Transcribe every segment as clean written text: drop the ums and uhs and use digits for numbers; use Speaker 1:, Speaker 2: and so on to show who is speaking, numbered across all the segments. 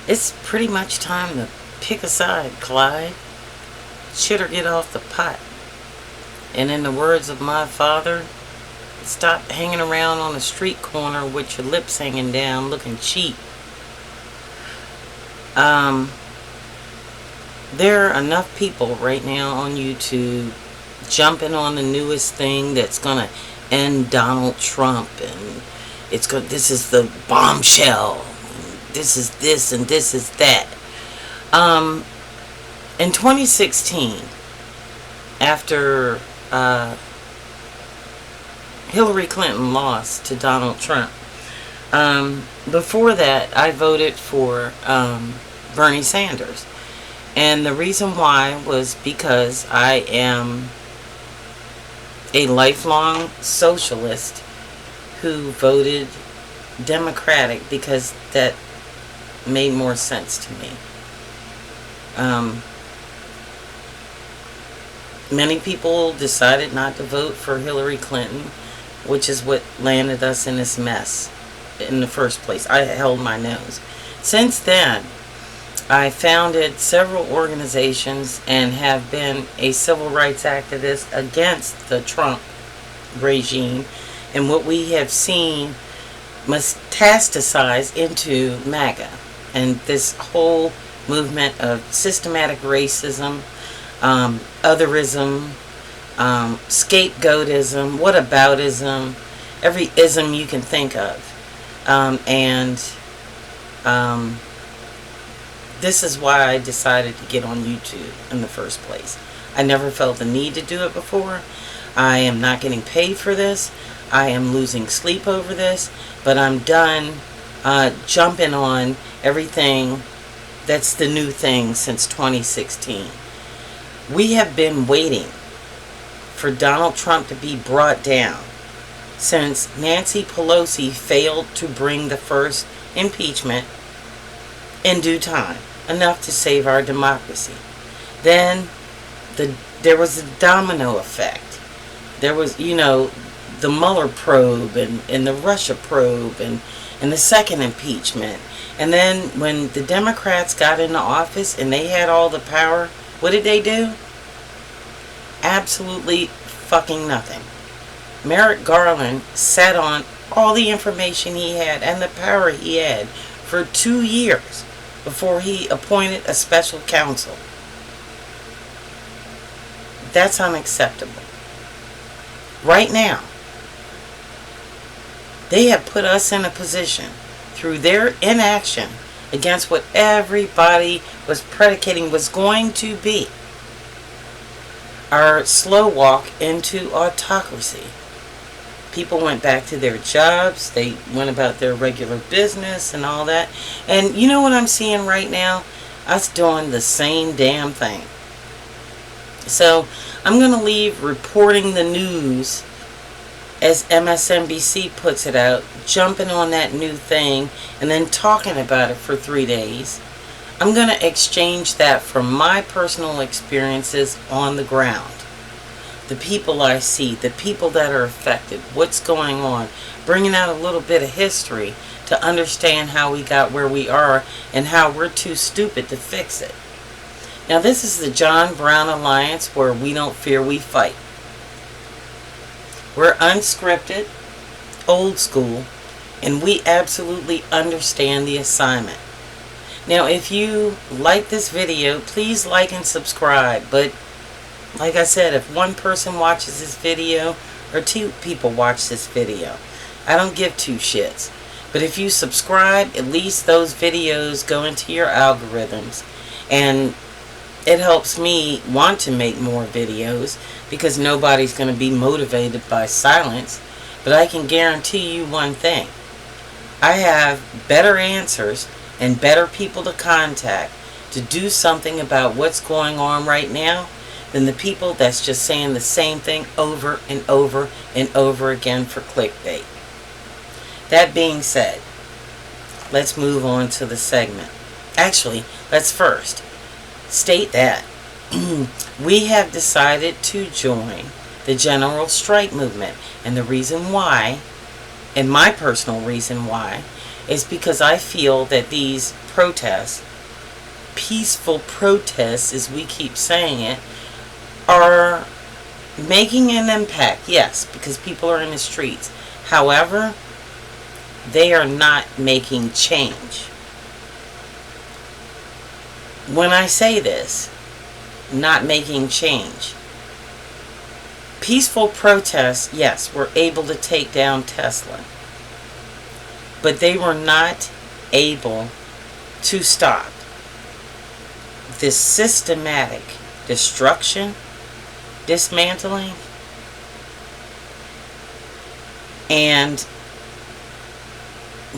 Speaker 1: It's pretty much time to pick a side, Clyde. Shit or get off the pot. And in the words of my father, stop hanging around on a street corner with your lips hanging down looking cheap. There are enough people right now on YouTube jumping on the newest thing that's gonna end Donald Trump, and this is the bombshell, this is this and this is that. In 2016, after Hillary Clinton lost to Donald Trump, before that I voted for Bernie Sanders. And the reason why was because I am a lifelong socialist who voted Democratic because that made more sense to me. Many people decided not to vote for Hillary Clinton, which is what landed us in this mess in the first place. I held my nose. Since then, I founded several organizations and have been a civil rights activist against the Trump regime, and what we have seen metastasize into MAGA and this whole movement of systematic racism, otherism, scapegoatism, whataboutism, every ism you can think of. This is why I decided to get on YouTube in the first place. I never felt the need to do it before. I am not getting paid for this. I am losing sleep over this. But I'm done jumping on everything that's the new thing since 2016. We have been waiting for Donald Trump to be brought down since Nancy Pelosi failed to bring the first impeachment in due time, enough to save our democracy. Then there was a domino effect. There was, the Mueller probe and the Russia probe and the second impeachment. And then when the Democrats got into office and they had all the power, what did they do? Absolutely fucking nothing. Merrick Garland sat on all the information he had and the power he had for 2 years before he appointed a special counsel. That's unacceptable. Right now, they have put us in a position through their inaction against what everybody was predicating was going to be our slow walk into autocracy. People went back to their jobs. They went about their regular business and all that. And you know what I'm seeing right now? Us doing the same damn thing. So I'm going to leave reporting the news as MSNBC puts it out, jumping on that new thing and then talking about it for 3 days. I'm going to exchange that for my personal experiences on the ground. The people I see, the people that are affected, what's going on, bringing out a little bit of history to understand how we got where we are and how we're too stupid to fix it. Now this is the John Brown Alliance, where we don't fear, we fight. We're unscripted, old school, and we absolutely understand the assignment. Now if you like this video, please like and subscribe. But like I said, if one person watches this video or 2 people watch this video, I don't give 2 shits. But if you subscribe, at least those videos go into your algorithms, and it helps me want to make more videos, because nobody's going to be motivated by silence. But I can guarantee you one thing: I have better answers and better people to contact to do something about what's going on right now than the people that's just saying the same thing over and over and over again for clickbait. That being said, let's move on to the segment. Actually, let's first state that we have decided to join the general strike movement. And the reason why, and my personal reason why, is because I feel that these protests, peaceful protests as we keep saying it, are making an impact. Yes, because people are in the streets. However, they are not making change. When I say this, not making change, peaceful protests, yes, were able to take down Tesla, but they were not able to stop this systematic destruction, dismantling, and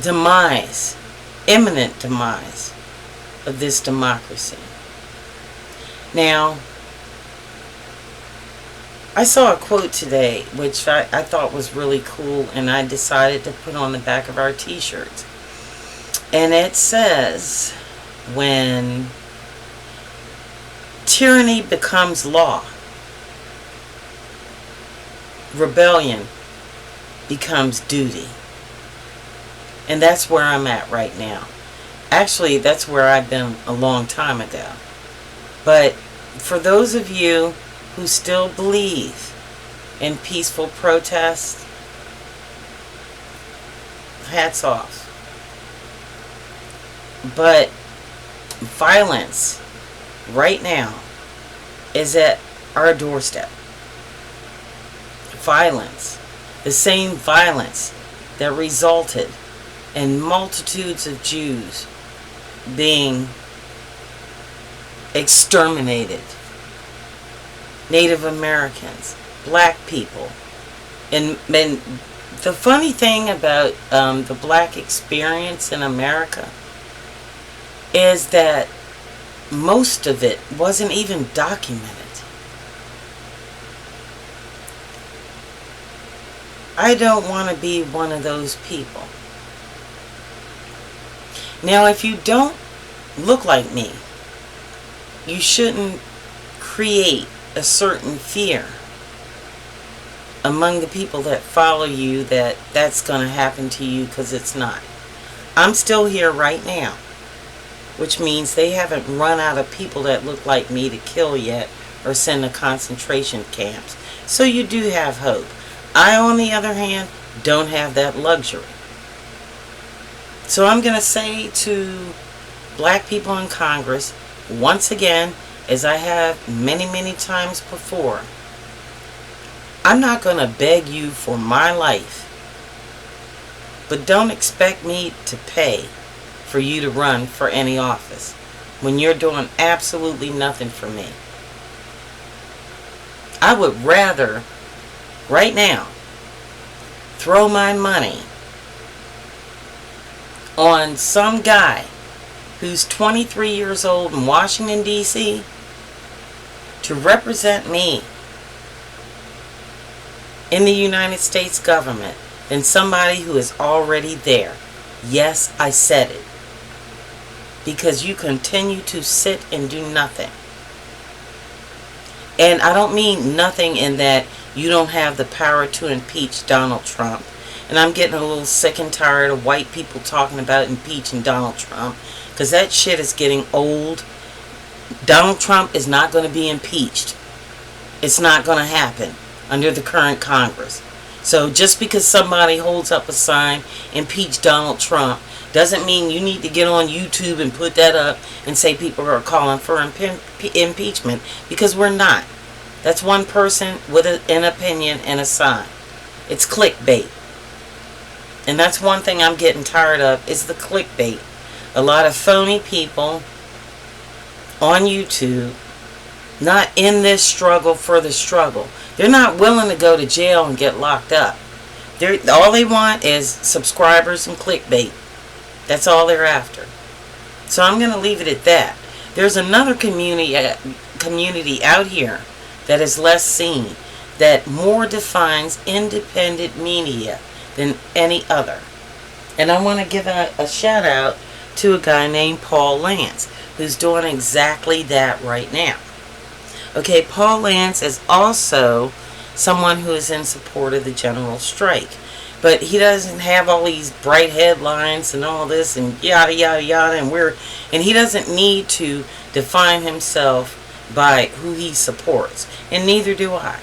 Speaker 1: demise, imminent demise of this democracy. Now, I saw a quote today which I thought was really cool, and I decided to put on the back of our t-shirts. And it says, when tyranny becomes law, rebellion becomes duty. And that's where I'm at right now. Actually, that's where I've been a long time ago. But for those of you who still believe in peaceful protest, hats off. But violence right now is at our doorstep. Violence. The same violence that resulted in multitudes of Jews being exterminated. Native Americans, black people. And the funny thing about the black experience in America is that most of it wasn't even documented. I don't want to be one of those people. Now, if you don't look like me, you shouldn't create a certain fear among the people that follow you that that's going to happen to you, because it's not. I'm still here right now, which means they haven't run out of people that look like me to kill yet or send to concentration camps. So you do have hope. I, on the other hand, don't have that luxury. So I'm going to say to black people in Congress, once again, as I have many, many times before, I'm not going to beg you for my life. But don't expect me to pay for you to run for any office when you're doing absolutely nothing for me. I would rather, right now, throw my money on some guy who's 23 years old in Washington, D.C. to represent me in the United States government than somebody who is already there. Yes, I said it. Because you continue to sit and do nothing. And I don't mean nothing in that you don't have the power to impeach Donald Trump. And I'm getting a little sick and tired of white people talking about impeaching Donald Trump, because that shit is getting old. Donald Trump is not going to be impeached. It's not going to happen under the current Congress. So just because somebody holds up a sign, impeach Donald Trump, doesn't mean you need to get on YouTube and put that up and say people are calling for impeachment, because we're not. That's one person with an opinion and a sign. It's clickbait. And that's one thing I'm getting tired of, is the clickbait. A lot of phony people on YouTube, not in this struggle for the struggle. They're not willing to go to jail and get locked up. All they want is subscribers and clickbait. That's all they're after. So I'm going to leave it at that. There's another community out here that is less seen, that more defines independent media than any other. And I want to give a shout out to a guy named Paul Lance, who's doing exactly that right now. Okay, Paul Lance is also someone who is in support of the general strike. But he doesn't have all these bright headlines and all this and yada yada yada, and he doesn't need to define himself by who he supports, and neither do I.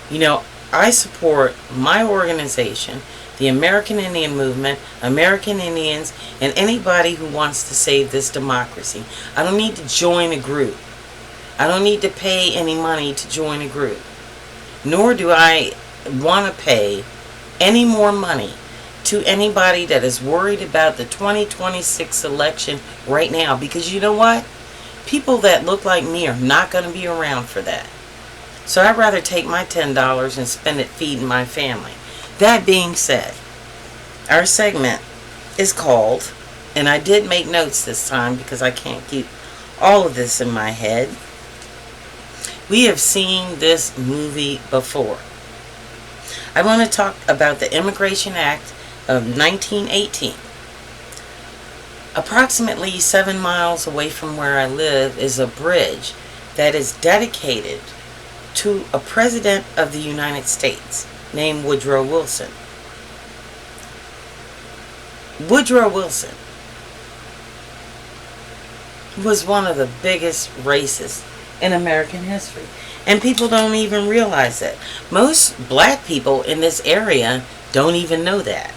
Speaker 1: You know, I support my organization, the American Indian Movement, American Indians, and anybody who wants to save this democracy. I don't need to join a group. I don't need to pay any money to join a group. Nor do I want to pay any more money to anybody that is worried about the 2026 election right now. Because you know what? People that look like me are not going to be around for that. So I'd rather take my $10 and spend it feeding my family. That being said, our segment is called, and I did make notes this time because I can't keep all of this in my head. We have seen this movie before. I want to talk about the Immigration Act of 1918. Approximately 7 miles away from where I live is a bridge that is dedicated to a president of the United States named Woodrow Wilson. Woodrow Wilson was one of the biggest racists in American history. And people don't even realize that. Most black people in this area don't even know that.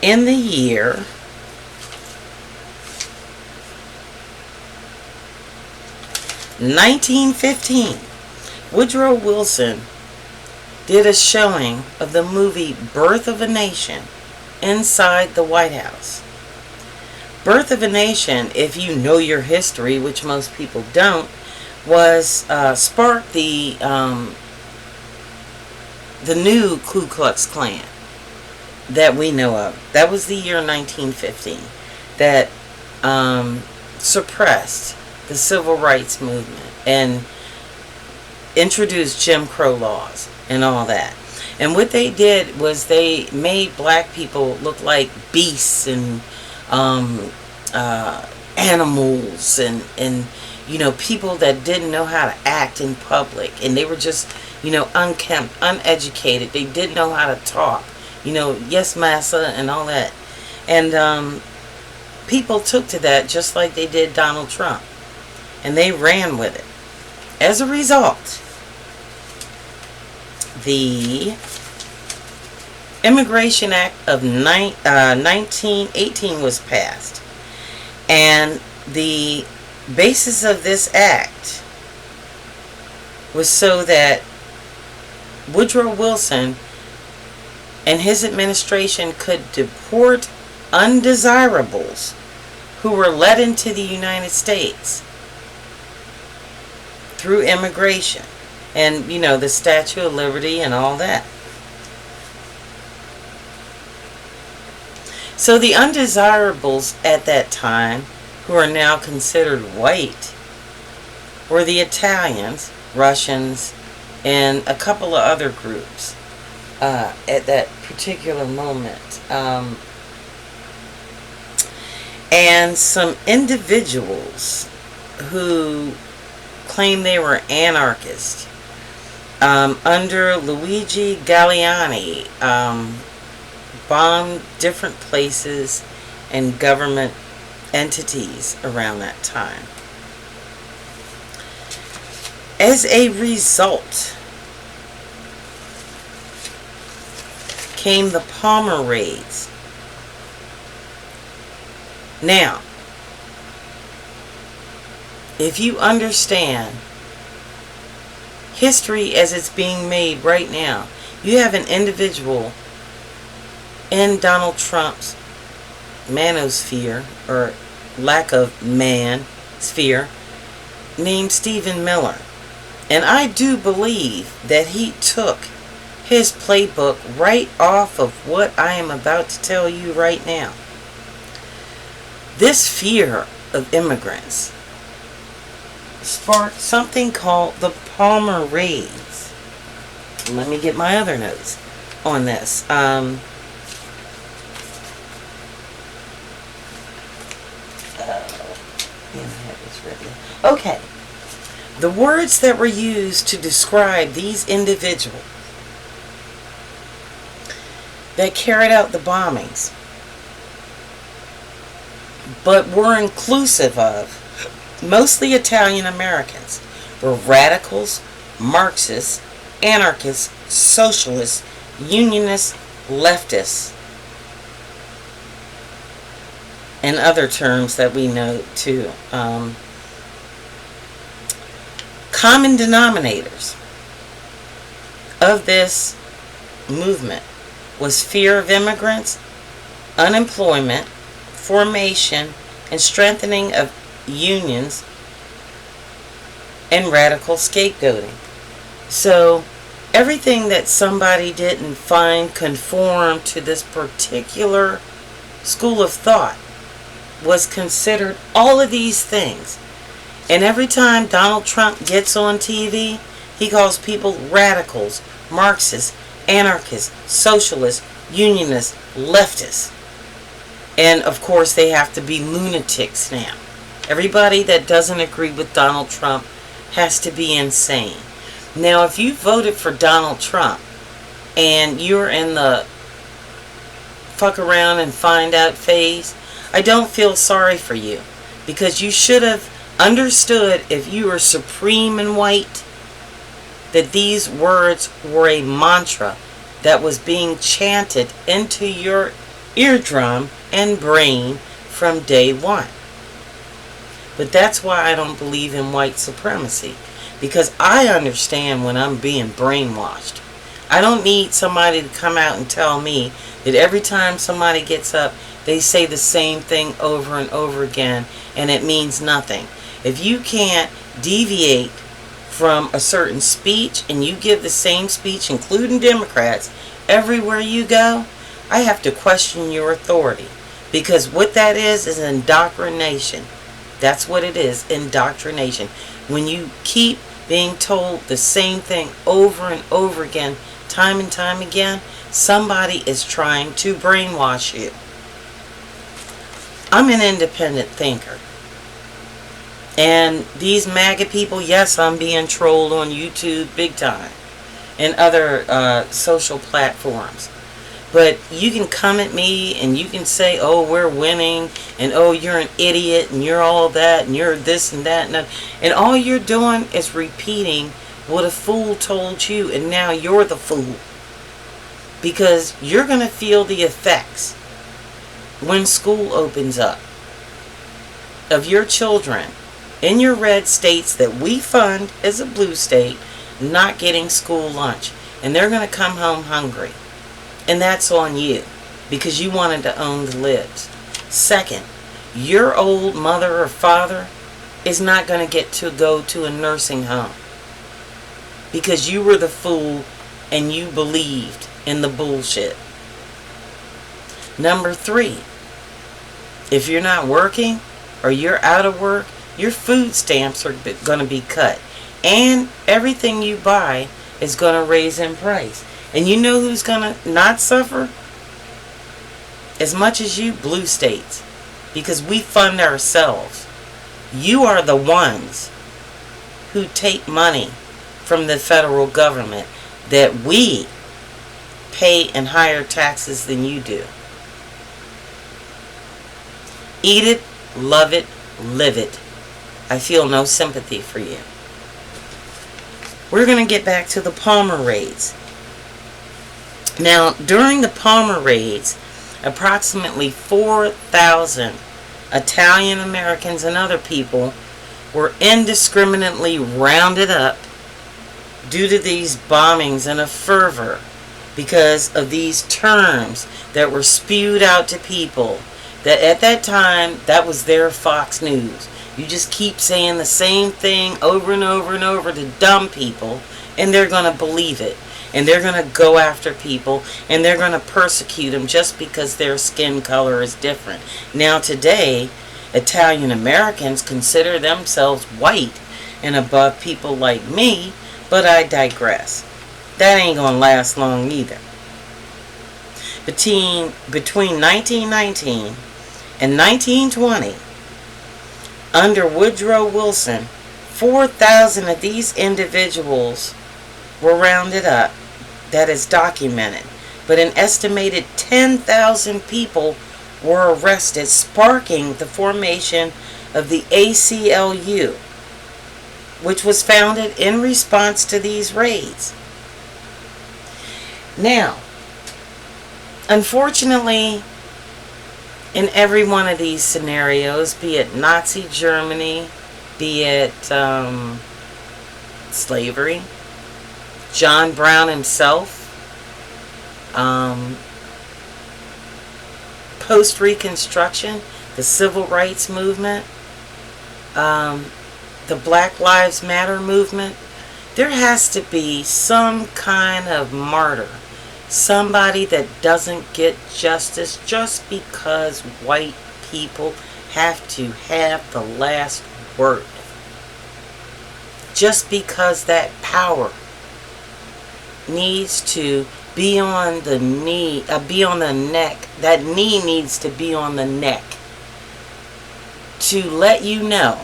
Speaker 1: In the year 1915, Woodrow Wilson did a showing of the movie Birth of a Nation inside the White House. Birth of a Nation, if you know your history, which most people don't, was sparked the new Ku Klux Klan that we know of. That was the year 1915 that suppressed the civil rights movement and introduced Jim Crow laws and all that. And what they did was they made black people look like beasts and animals and you know, people that didn't know how to act in public, and they were just, you know, unkempt, uneducated. They didn't know how to talk, you know, yes massa and all that. And people took to that just like they did Donald Trump, and they ran with it. As a result, the Immigration Act of 1918 was passed, and the basis of this act was so that Woodrow Wilson and his administration could deport undesirables who were led into the United States through immigration and, you know, the Statue of Liberty and all that. So the undesirables at that time, who are now considered white, were the Italians, Russians, and a couple of other groups at that particular moment. And some individuals who claimed they were anarchists under Luigi Galliani bombed different places and government entities around that time. As a result came the Palmer raids. Now, if you understand history as it's being made right now, you have an individual in Donald Trump's manosphere, or lack of man sphere, named Stephen Miller. And I do believe that he took his playbook right off of what I am about to tell you right now. This fear of immigrants sparked something called the Palmer raids. Let me get my other notes on this. Okay, the words that were used to describe these individuals that carried out the bombings, but were inclusive of mostly Italian Americans, were radicals, Marxists, anarchists, socialists, unionists, leftists, and other terms that we know too. Common denominators of this movement was fear of immigrants, unemployment, formation and strengthening of unions, and radical scapegoating. So everything that somebody didn't find conform to this particular school of thought was considered all of these things. And every time Donald Trump gets on TV, he calls people radicals, Marxists, anarchists, socialists, unionists, leftists. And of course they have to be lunatics now. Everybody that doesn't agree with Donald Trump has to be insane. Now if you voted for Donald Trump and you're in the fuck around and find out phase, I don't feel sorry for you, because you should have understood, if you were supreme and white, that these words were a mantra that was being chanted into your eardrum and brain from day one. But that's why I don't believe in white supremacy, because I understand when I'm being brainwashed. I don't need somebody to come out and tell me that every time somebody gets up, they say the same thing over and over again, and it means nothing. If you can't deviate from a certain speech and you give the same speech, including Democrats, everywhere you go, I have to question your authority. Because what that is indoctrination. That's what it is, indoctrination. When you keep being told the same thing over and over again, time and time again, somebody is trying to brainwash you. I'm an independent thinker. And these MAGA people, yes, I'm being trolled on YouTube big time and other social platforms. But you can come at me and you can say, oh, we're winning, and oh, you're an idiot, and you're all that, and you're this and that, and that. And all you're doing is repeating what a fool told you, and now you're the fool. Because you're going to feel the effects when school opens up of your children in your red states that we fund as a blue state not getting school lunch. And they're going to come home hungry. And that's on you, because you wanted to own the libs. Second, your old mother or father is not going to get to go to a nursing home because you were the fool and you believed in the bullshit. Number 3, if you're not working or you're out of work, your food stamps are going to be cut. And everything you buy is going to raise in price. And you know who's going to not suffer as much as you? Blue states. Because we fund ourselves. You are the ones who take money from the federal government that we pay in higher taxes than you do. Eat it, love it, live it. I feel no sympathy for you. We're going to get back to the Palmer raids. Now, during the Palmer raids, approximately 4,000 Italian Americans and other people were indiscriminately rounded up due to these bombings in a fervor because of these terms that were spewed out to people. That at that time, that was their Fox News. You just keep saying the same thing over and over and over to dumb people, and they're going to believe it. And they're going to go after people, and they're going to persecute them just because their skin color is different. Now today, Italian Americans consider themselves white and above people like me, but I digress. That ain't going to last long either. Between 1919 and 1920, under Woodrow Wilson, 4,000 of these individuals were rounded up. That is documented. but an estimated 10,000 people were arrested, sparking the formation of the ACLU, which was founded in response to these raids. Now, unfortunately, in every one of these scenarios, be it Nazi Germany, be it slavery, John Brown himself, post-Reconstruction, the Civil Rights Movement, the Black Lives Matter movement, there has to be some kind of martyr. Somebody that doesn't get justice just because white people have to have the last word. Just because that power needs to be on the knee, be on the neck. That knee needs to be on the neck to let you know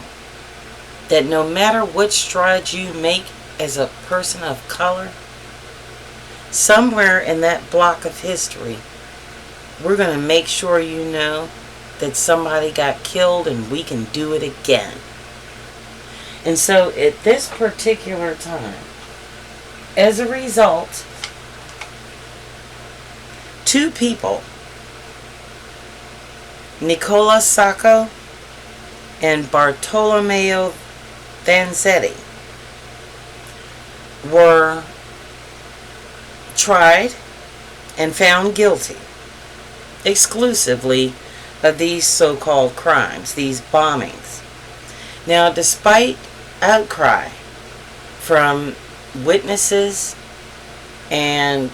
Speaker 1: that no matter what strides you make as a person of color, somewhere in that block of history, we're going to make sure you know that somebody got killed and we can do it again. And so at this particular time, as a result, two people, Nicola Sacco and Bartolomeo Vanzetti, were tried and found guilty exclusively of these so-called crimes, these bombings. Now, despite outcry from witnesses and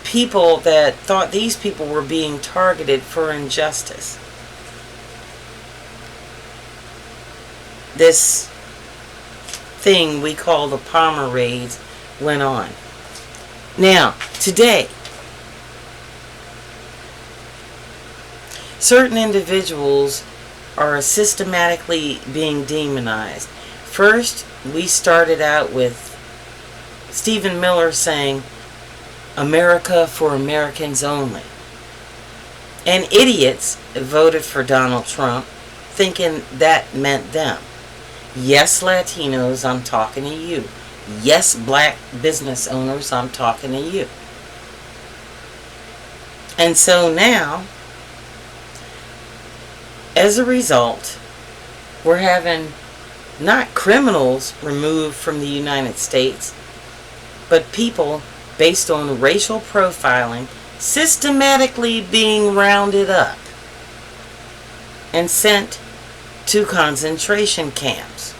Speaker 1: people that thought these people were being targeted for injustice, this thing we call the Palmer raids went on. Now, today, certain individuals are systematically being demonized. First, we started out with Stephen Miller saying, "America for Americans only." And idiots voted for Donald Trump thinking that meant them. Yes, Latinos, I'm talking to you. Yes, black business owners, I'm talking to you. And so now, as a result, we're having not criminals removed from the United States, but people based on racial profiling systematically being rounded up and sent to concentration camps,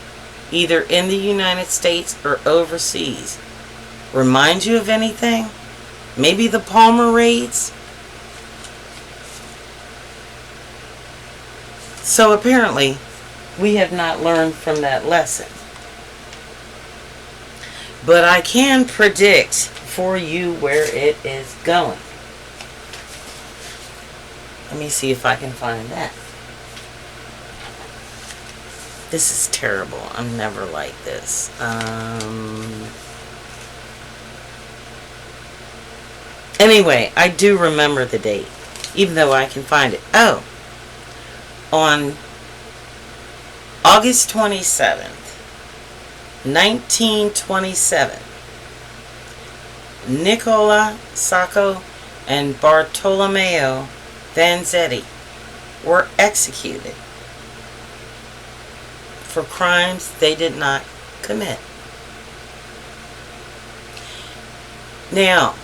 Speaker 1: either in the United States or overseas. Remind you of anything? Maybe the Palmer raids? So apparently, we have not learned from that lesson. But I can predict for you where it is going. Let me see if I can find that. This is terrible. I'm never like this. Anyway, I do remember the date, even though I can find it. Oh, on August 27th, 1927, Nicola Sacco and Bartolomeo Vanzetti were executed for crimes they did not commit. Now,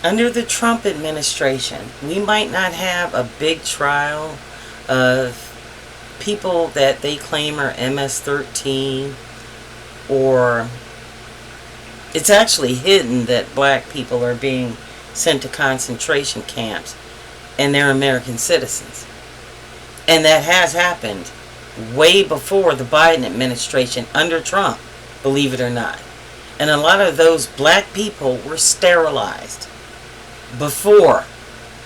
Speaker 1: under the Trump administration, we might not have a big trial of people that they claim are MS-13, or it's actually hidden that black people are being sent to concentration camps and they're American citizens. And that has happened way before the Biden administration under Trump, believe it or not. And a lot of those black people were sterilized before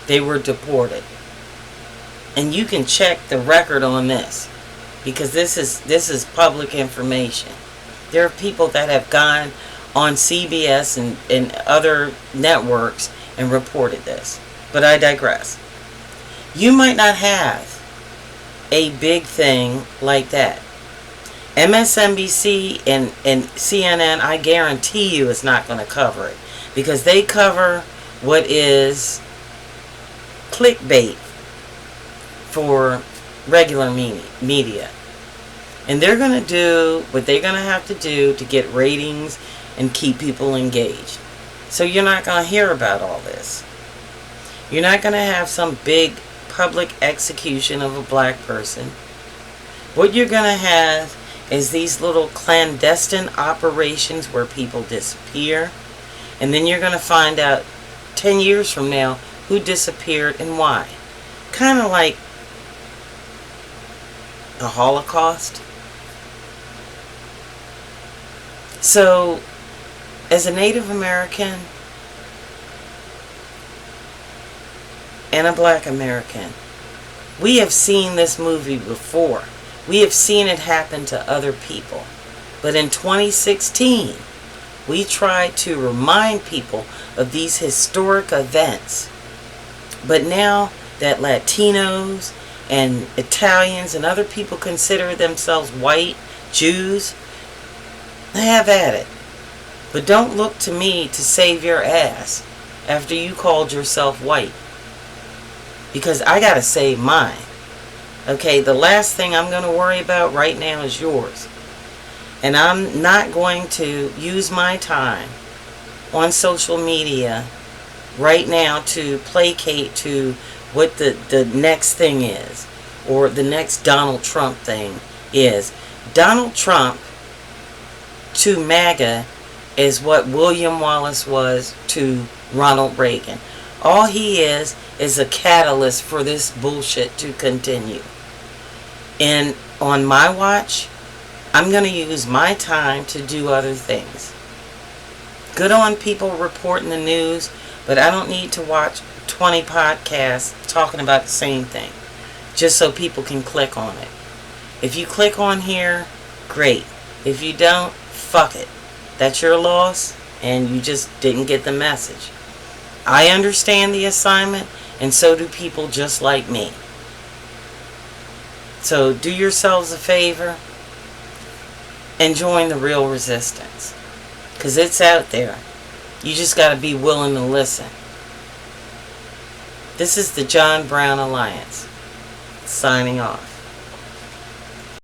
Speaker 1: they were deported. And you can check the record on this, because this is public information. There are people that have gone on CBS and other networks and reported this. But I digress. You might not have a big thing like that. MSNBC and CNN, I guarantee you, is not going to cover it. Because they cover what is clickbait for regular media. And they're going to do what they're going to have to do to get ratings and keep people engaged. So you're not going to hear about all this. You're not going to have some big public execution of a black person. What you're going to have is these little clandestine operations where people disappear. And then you're going to find out 10 years from now who disappeared and why. Kind of like the Holocaust. So, as a Native American and a black American, we have seen this movie before. We have seen it happen to other people. But in 2016, we tried to remind people of these historic events. But now that Latinos and Italians and other people consider themselves white, Jews, have at it. But don't look to me to save your ass after you called yourself white. Because I gotta save mine. Okay, the last thing I'm going to worry about right now is yours. And I'm not going to use my time on social media right now to placate to what the next thing is. Or the next Donald Trump thing is. Donald Trump to MAGA is what William Wallace was to Ronald Reagan. All he is a catalyst for this bullshit to continue. And on my watch, I'm going to use my time to do other things. Good on people reporting the news, but I don't need to watch 20 podcasts talking about the same thing just so people can click on it. If you click on here, great. If you don't, fuck it. That's your loss, and you just didn't get the message. I understand the assignment, and so do people just like me. So do yourselves a favor and join the real resistance. Because it's out there. You just got to be willing to listen. This is the John Brown Alliance. Signing off.